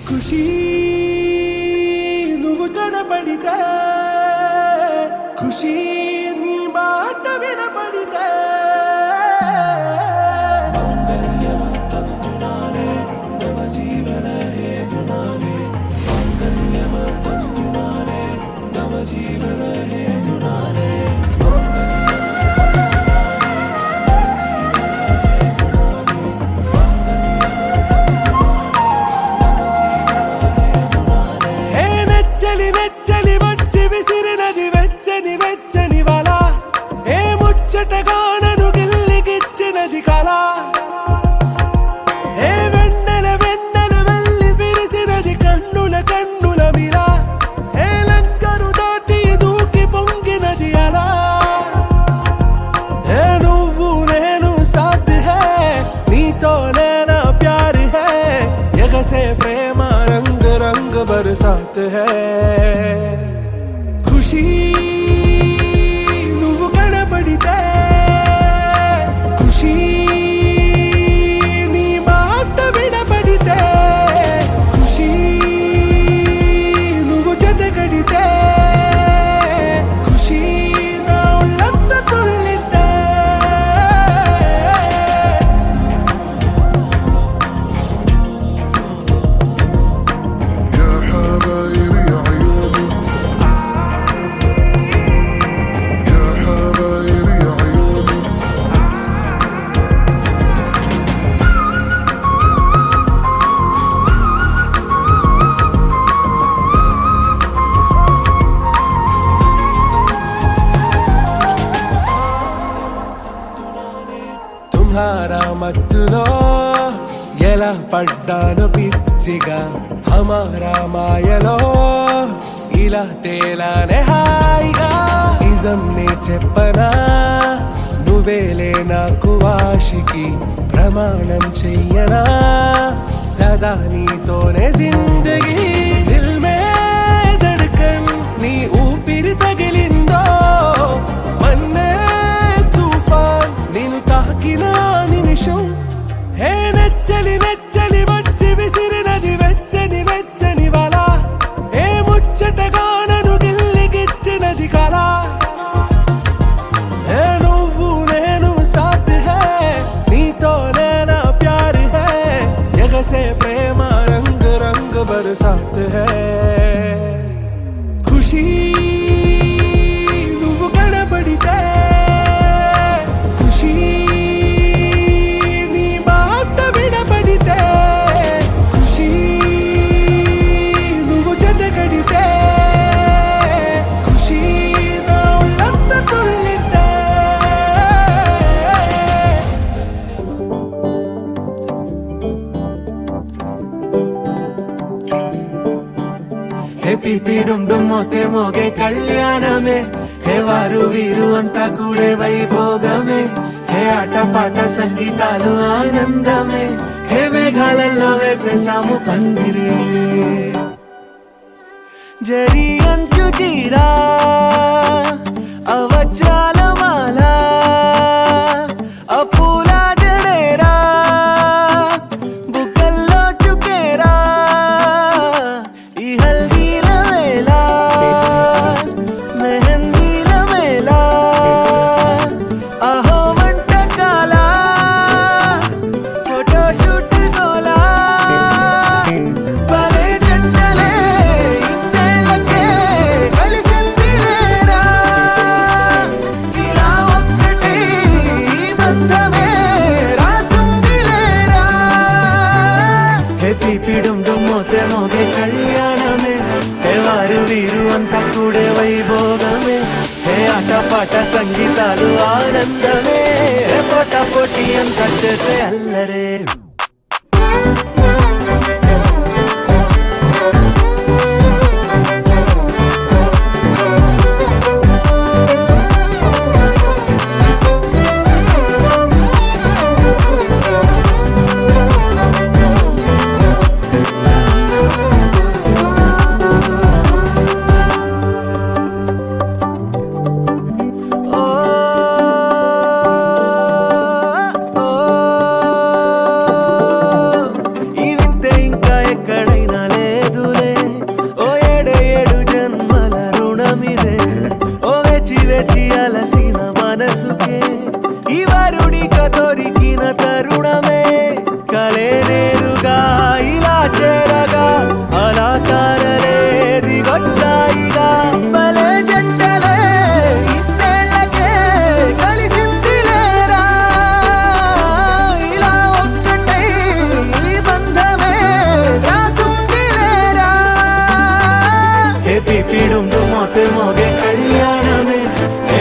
ఖుషీ నువ్వు కనపడితే ఖుషీ నీ మాట వినపడితే మంగళ్యమంతందునానే నవజీవన హేతునానే మంగళ్యమంతందునానే నవజీవన హేతునానే ముచ్చటగానను గిల్లిగిచ్చినది కళ ఏ వెన్నెల వెన్నెల వెళ్ళి విరిసినది కన్నుల కన్నుల మిలా ఏ లంకను దాటి దూకి పొంగినది అలా ఏ నువ్వు నేను సాథ్ హై నీతోనే నా ప్యార్ హై ఎగసే ప్రేమ రంగ్ రంగ్ బరసాత్ హై ఖుషీ ఖుషీ నీ మాట వినపడితే ఖుషీ నువ్వు జతగడితే ఖుషీ నా ఒళ్ళంత తుళ్ళితే తుమ్హారా మత్తులో ఎలా పడ్డాను పిచ్చిగా హమారా మాయలో ఇలా తేలానే హాయిగా నిజం నే చెప్పనా నువ్వేలే నాకు ఆశికి ప్రమాణం చెయ్యనా సదా నీతోనే జిందగీ దిల్ మే ధడ్కన్ నీ ఊపిరి తగిలిందో మన్నే తుఫాన్ నిన్ను తాకిన నిమిషం హే నెచ్చలి నెచ్చలి వచ్చి విసిరినది వెచ్చని వెచ్చని వల ఏ ముచ్చటగానను గిల్లిగిచ్చినది కళ ఏ నువ్వు నేను సాథ్ హై నీతోనే నా ప్యార్ హై ఎగసే ప్రేమ రంగ్ రంగ్ బరసాత్ హై ఖుషీ నువ్వు కనపడితే ఖుషీ నీ మాట వినపడితే ఖుషీ నువ్వు జతగడితే ఖుషీ నా ఒళ్ళంత తుళ్ళితే హే పిపిడుం డుమ్మోతే మోగే కళ్యాణమే హే వారు వీరు అంతా కూడే వైభోగమే హే ఆటపాట సంగీతాలు ఆనందమే హే మేఘాలలో వేసేసాము పందిరి జరి అంచు జీరా అవజ్రాల మాల అపూల జడేరా బుగ్గల్లో చుకేరా ఈ హల్దీల వేళ మెహందీల మేళ అహో వంటకాల ఫోటోషూట్ గోలా భలే జంటలే ఇన్నేళ్ళకే కలిసిందిలేరా ఇలా ఒక్కటే ఈ బంధమే రాసుందిలేరా హే పిపిడుం డుమ్మోతే మోగే కళ్యాణమే హే వారు వీరు అంతా కూడే వైభోగమే హే ఆటపాట సంగీతాలు ఆనందమే హే పోటా పోటీ అంతా చేసే అల్లరే ఓ అలసిన మనసుకే ఈ వరుడిక దొరికిన తరుణమే కలే నేరుగా ఇలా చేరగా అలా కారలే దిగొచ్చాయిగా భలే జంటలే ఇన్నేళ్ళకే కలిసిందిలేరా ఇలా ఒక్కటై ఈ బంధమే రాసుందిలేరా హెపీ పిడుండు మోతే మోగే కళ్యాణమే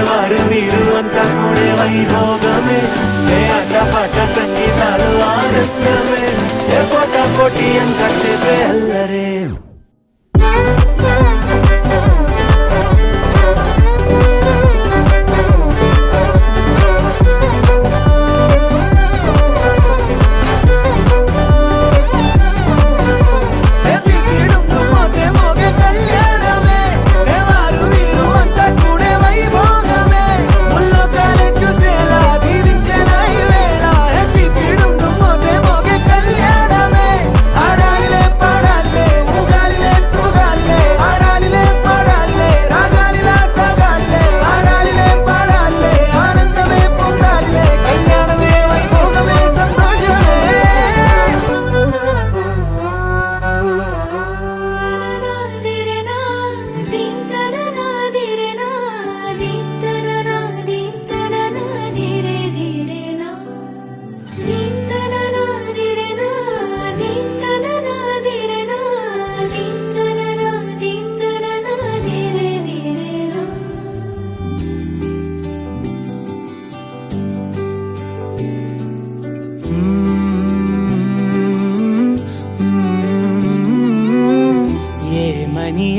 వారు వీరు అంతా కూడే వైభోగమే ఏ అటపాట సంగీతాలు ఆనందమే ఏ పోట పోటీ అంత అల్లరే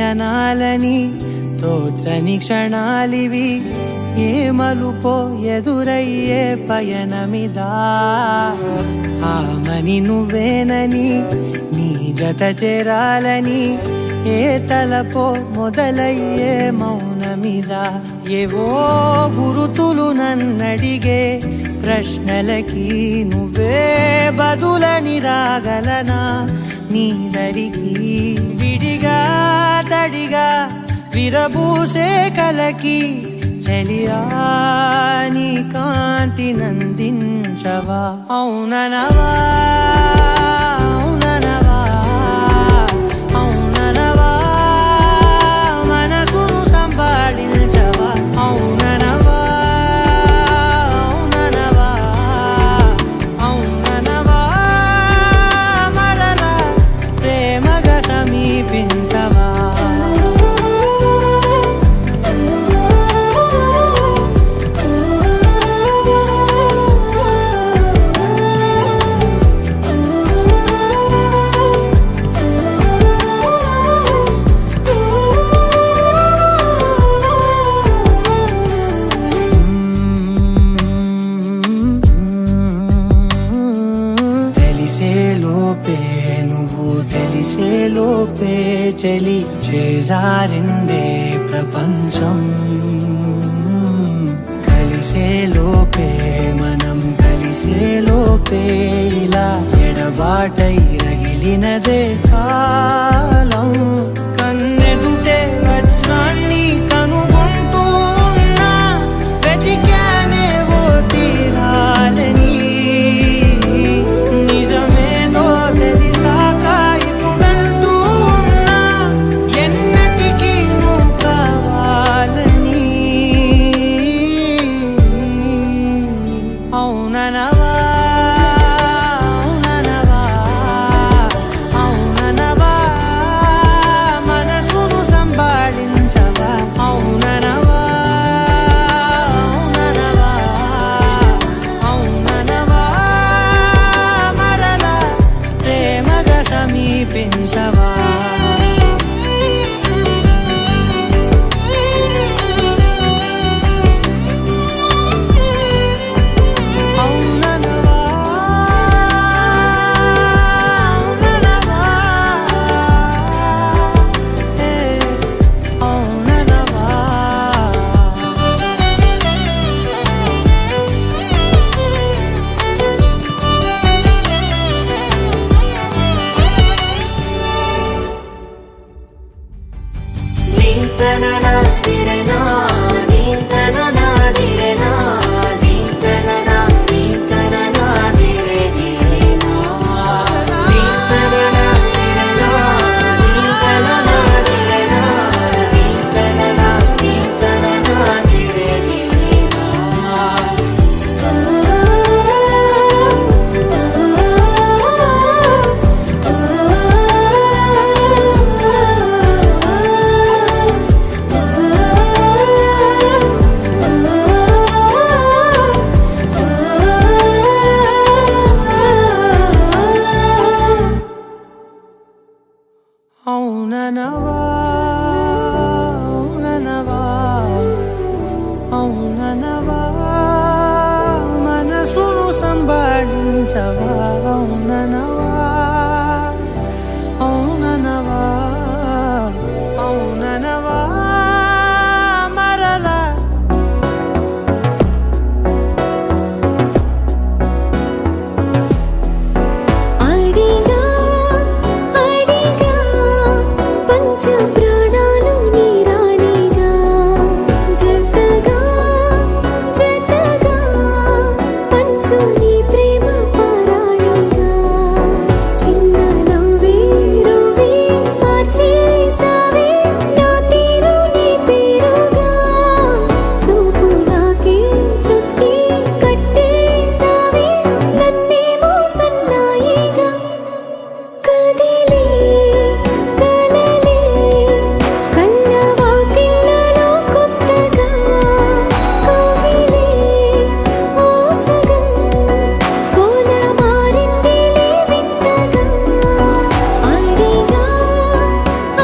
అనాలని తోచని క్షణాలివి ఏ మలుపో ఎదురయ్యే పయనమిదా ఆమని నువ్వేనని నీ జత చేరాలని ఏ తలపో మొదలయ్యే మౌనమిదా ఏవో గురుతులు నన్నడిగే ప్రశ్నలకి నువ్వే బదులని రాగలనా నీ దరికి విడిగా తడిగా విరబూసే కలకి చలియా నీ కాంతి నందించవా అవుననవా అవుననవా అవుననవా మనసును సంపాదించవా అవుననవా అవుననవా అవుననవా మరలా ప్రేమగా సమీపించవా తెలిసేలోపే చలి చేజారిందే ప్రపంచం కలిసేలోపే మనం కలిసేలోపే ఇలా ఎడబాటై రగిలినదే కాలం కన్నెదుటే వజ్రాన్ని కనుగొంటూ ఉన్నా వెతికానే ఓ తీరాలని నిజమేదో తెలిసాక ఇప్పుడంటూ ఉన్నా ఎన్నటికీ నువ్వు కావాలని అవుననవా అవుననవా అవున మార్చవా అవుననవా అవుననవా అవుననవా మరలా అడిగా అడిగా పంచ ప్రాణాలు నీ రాణిగా జతగా జతగా పంచు నీ ప్రేమ పరాణిగా చిన్న నవ్వే రువే మార్చేసావే నా తీరు నీ పేరుగా చూపు నాకే చుట్టి కట్టేసావే నన్నేమో సన్నాయిగా కదిలే కలలే కళ్ళ వాకిళ్ళలో కొత్తగా కోగిలే ఓ సగం కోల మారిందిలే వింతగా అడిగా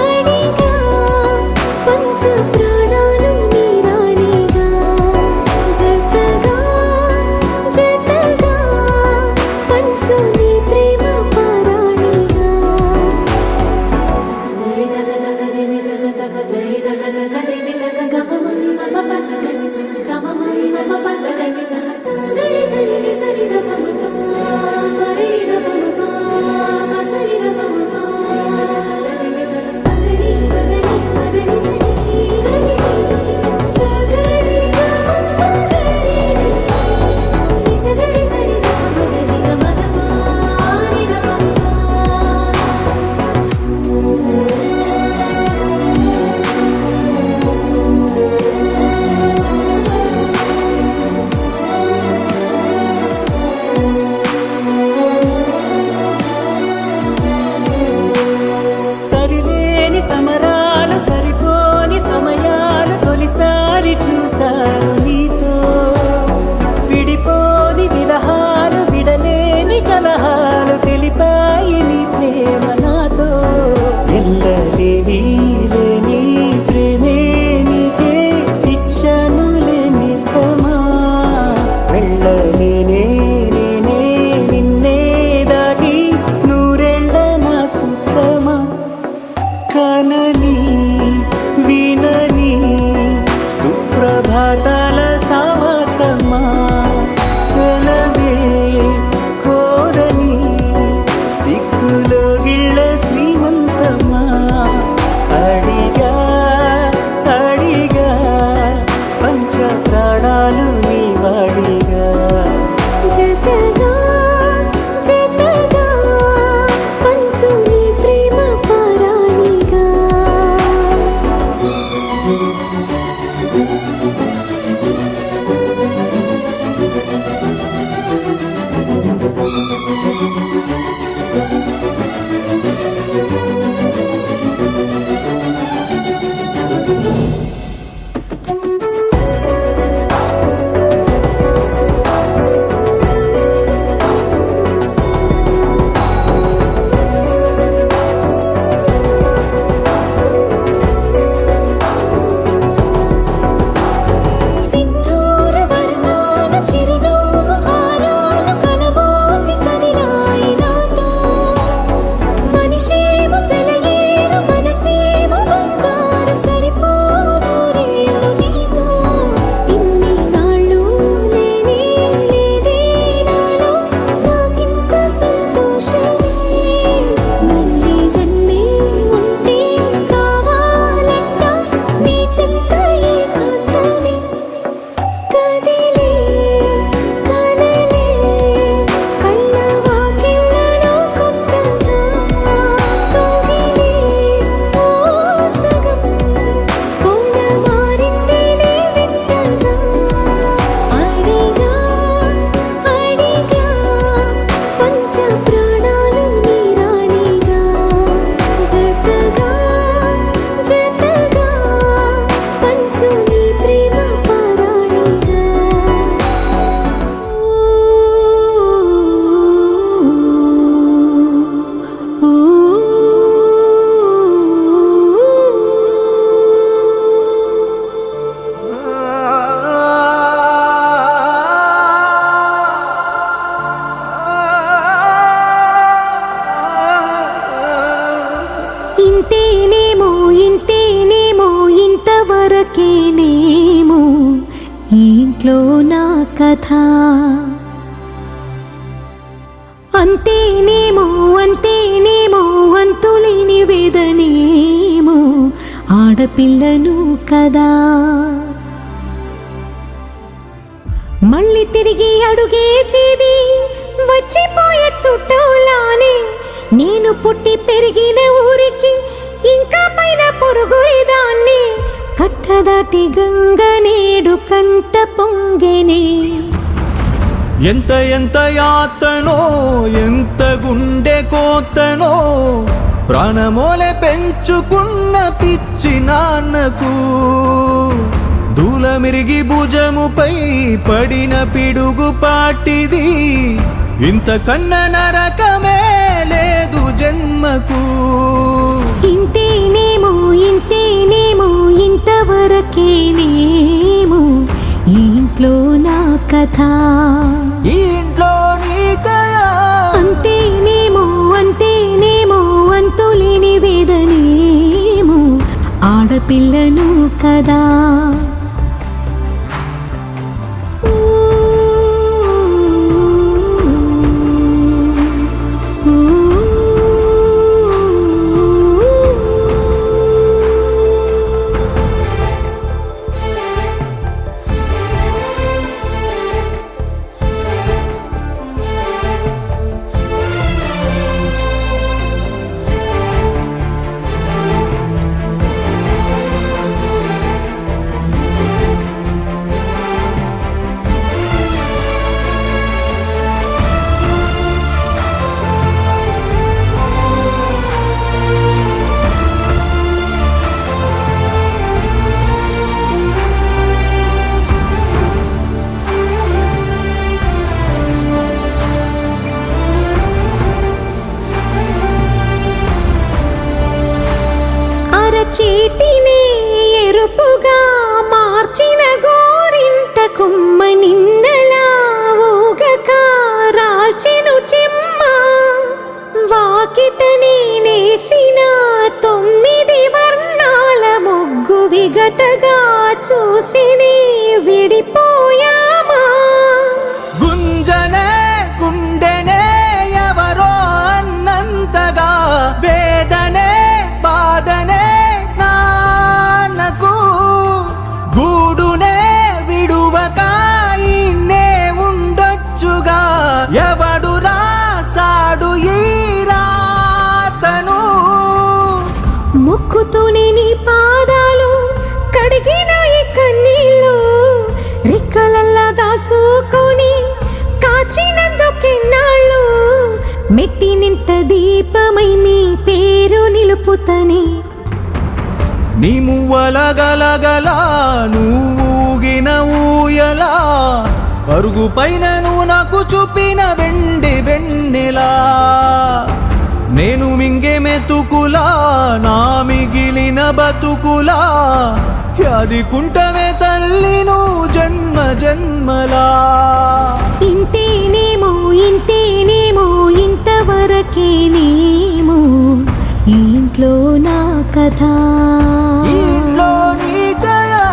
అడిగా పంచ ప్రాణాలు నీ రాణిగా జతగా జతగా పంచు నీ ప్రేమ పరాణిగా సరిలేని సమరాలు సరిపోని సమయాలు తొలిసారి చూశాను నీతో విడిపోని విరహాలు విడలేని కలహాలు తెలిపాయి నీ ప్రేమ నాతో ఎల్లలేని లేని ప్రేమే నీకే ఇచ్చను లేనిస్తమా వెళ్ళలేనే నేనే నిన్నే దాటి నూరెళ్ళ నా సుఖమా కనని వినని సుప్రభాతాల సావాసమా సెలవే కోరని సిక్కులో గిళ్ళ శ్రీమంతమా అడిగా అడిగా పంచ ప్రాణాలు నీ వాడిగా జతగా జతగా పంచు నీ ప్రేమ పరాణిగా సింధూర వర్ణాల చిరునవ్వు హారాలు కలబోసి కదిలాయి ఇంట్లో నా కథ అంతేనేమో అంతేనేమో అంతులేని వేదనేమో ఆడపిల్లను కదా మళ్ళీ తిరిగి అడుగేసేది వచ్చిపోయే చుట్టూలానే నేను పుట్టి పెరిగిన ఊరికి ఇంకా పైన పొరుగురిదాన్ని కట్టదాటి గంగ నేడు కంట పొంగెనే ఎంత ఎంత యాతనో ఎంత గుండె కోతనో ప్రాణమోలే పెంచుకున్న పిచ్చి నాన్నకు దూలమిరిగి భుజముపై పడిన పిడుగు పాటిది ఇంతకన్న నరకమే లేదు జన్మకు ఇంతేనేమో ఇంతేనేమో ఇంతవరకేనేమో ఈ ఇంట్లో నా కథ ఈ ఇంట్లో నీకయా అంతేనేమో అంతేనేమో అంతులేని వేదనేమో ఆడపిల్లను కదా చేతినే ఎరుపుగా మార్చిన గోరింట కొమ్మ నిన్నలా ఊగక రాల్చెను చెమ్మ వాకిట నేనేసిన 9 వర్ణాల ముగ్గు విగతగా చూసినే విడిపోయామా గుంజనే గుండెనే ఎవరో అన్నంతగా వేదనే బాధనే నాన్నకు గూడునే విడువక ఇన్నే ఉండొచ్చుగా ఎవడు రాసాడు ఈ రాతను మొక్కుతూనే నీ పాదాలు కడిగిన ఈ కన్నీళ్ళు రెక్కలల్లా దాసుకొని కాచినందుకెన్నాళ్ళు మెట్టి నింట దీపమై నీ పేరు నిలుపుతని నీ మువ్వల గలగల నువ్వుగిన ఊయలా పరుగు పైన నువ్వు నాకు చూపిన వెండి వెన్నెలా నేను మింగే మెతుకులా నా మిగిలిన బతుకులా యాది కుంటమే తల్లి నువ్వు జన్మ జన్మలా ఇంతేనేమో ఇంతేనేమో ఇంతవరకేనేమో ఈ ఇంట్లో నా కథ ఇంట్లో నీకయా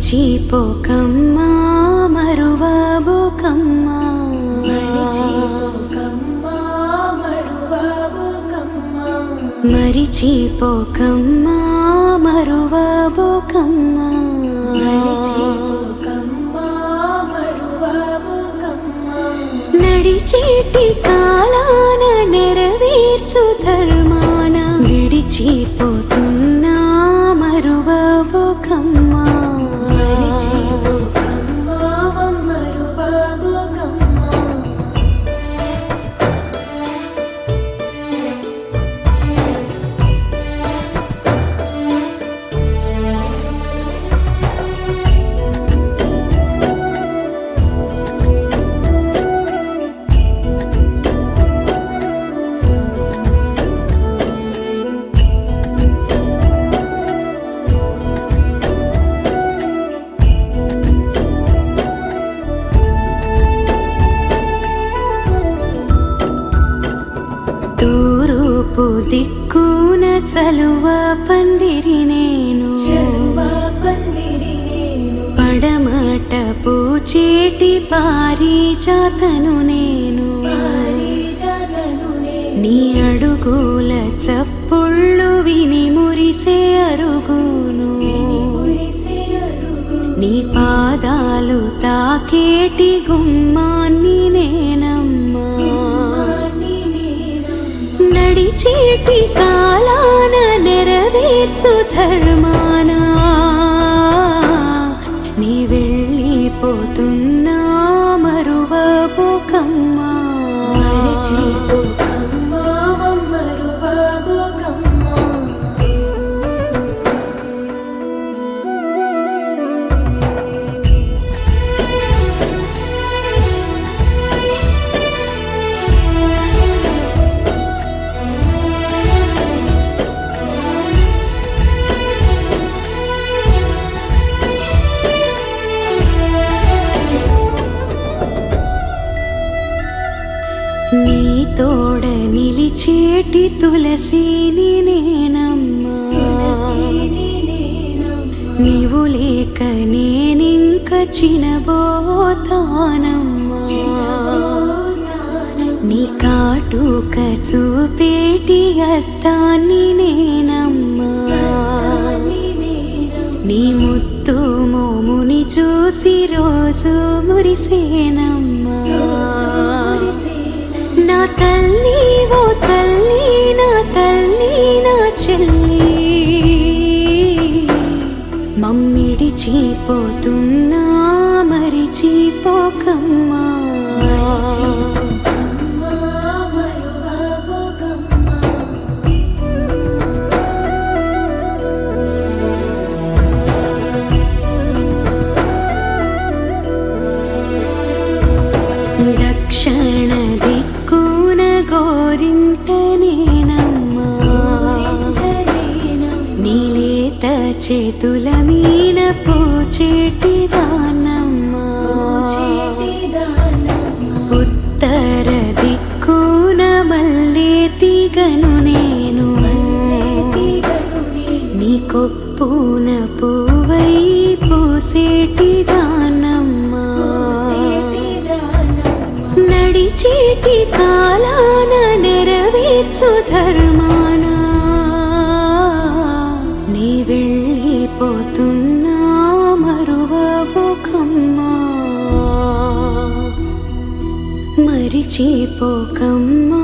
మరిచిపోకమ్మా మరువబోకమ్మా మరిచిపోకమ్మా మరువబోకమ్మా మరిచిపోకమ్మా మరువబోకమ్మా మరిచిపోకమ్మా మరువబోకమ్మా నడిచేటి కాలాన నెరవేర్చు ధర్మాన విడిచిపోతున్నా మరువబోకమ్మా మరిచిపోకమ్మా మరువబోకమ్మా చలువ పందిరి నేను పడమట పూచేటి పారిజాతను నేను నీ అడుగుల చప్పుళ్ళు విని మురిసే అరుగును నీ పాదాలు తాకేటి గుమ్మాన్ని నేనమ్మా నడిచేటి కాలాన నెరవేర్చు ధర్మానా నీ వెళ్ళిపోతున్నా మరువబోకమ్మా నీ తోడ నిలిచేటి తులసిని నేనమ్మా నీవు లేక నేనింక చినబోతానమ్మా నీ కాటుక చూపేటి అద్దాన్ని నేనమ్మా నీ ముత్తు మోముని చూసి రోజు మురిసేనమ్మా నా తల్లి ఓ తల్లి నా తల్లి నా చెల్లి మమ్మిడిచిపోతున్నా మరిచిపోకమ్మా దక్షిణ దిక్కున గోరింట నేనమ్మా నీలేత చేతుల మీన పూచేటి దానమ్మా ఉత్తర దిక్కున మల్లె తీగను నేను నీ కొప్పున పువ్వై పూసేటి దానమ్మా నడిచేటి కాలాన నెరవేర్చు ధర్మానా నీ వెళ్ళిపోతున్నా మరువబోకమ్మా మరిచిపోకమ్మా